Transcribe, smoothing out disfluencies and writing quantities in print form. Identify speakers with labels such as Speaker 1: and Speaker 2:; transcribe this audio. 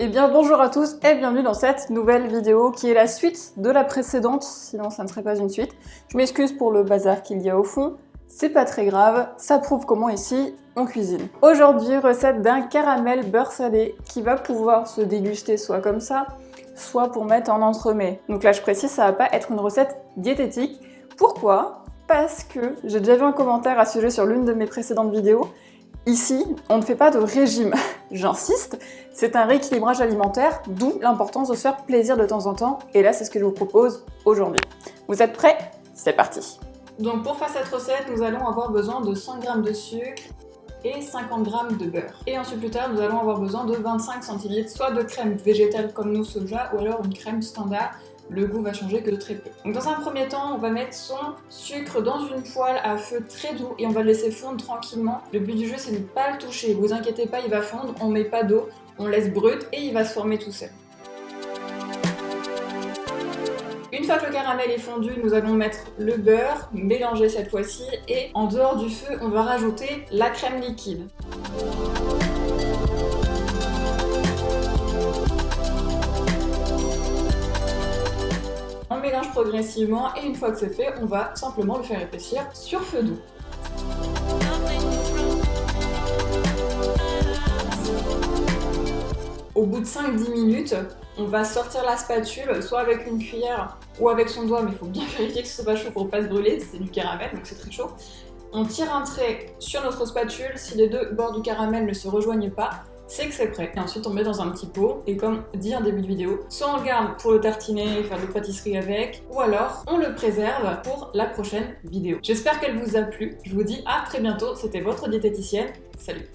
Speaker 1: Eh bien bonjour à tous et bienvenue dans cette nouvelle vidéo qui est la suite de la précédente, sinon ça ne serait pas une suite. Je m'excuse pour le bazar qu'il y a au fond, c'est pas très grave, ça prouve comment ici on cuisine. Aujourd'hui, recette d'un caramel beurre salé qui va pouvoir se déguster soit comme ça, soit pour mettre en entremets. Donc là je précise, ça va pas être une recette diététique. Pourquoi? Parce que j'ai déjà vu un commentaire à ce sujet sur l'une de mes précédentes vidéos. Ici, on ne fait pas de régime, j'insiste, c'est un rééquilibrage alimentaire, d'où l'importance de se faire plaisir de temps en temps, et là c'est ce que je vous propose aujourd'hui. Vous êtes prêts? C'est parti! Donc pour faire cette recette, nous allons avoir besoin de 100 g de sucre et 50 g de beurre. Et ensuite plus tard, nous allons avoir besoin de 25 centilitres, soit de crème végétale comme nous soja, ou alors une crème standard. Le goût va changer que de très peu. Donc dans un premier temps, on va mettre son sucre dans une poêle à feu très doux et on va le laisser fondre tranquillement. Le but du jeu, c'est de ne pas le toucher. Vous inquiétez pas, il va fondre, on met pas d'eau, on laisse brut et il va se former tout seul. Une fois que le caramel est fondu, nous allons mettre le beurre, mélanger cette fois-ci, et en dehors du feu, on va rajouter la crème liquide. On mélange progressivement et une fois que c'est fait, on va simplement le faire épaissir sur feu doux. Au bout de 5-10 minutes, on va sortir la spatule, soit avec une cuillère ou avec son doigt, mais il faut bien vérifier que ce soit pas chaud pour ne pas se brûler, c'est du caramel donc c'est très chaud. On tire un trait sur notre spatule, si les deux bords du caramel ne se rejoignent pas, c'est que c'est prêt. Et ensuite on met dans un petit pot, et comme dit en début de vidéo, soit on le garde pour le tartiner, faire des pâtisseries avec, ou alors on le préserve pour la prochaine vidéo. J'espère qu'elle vous a plu, je vous dis à très bientôt, c'était votre diététicienne, salut!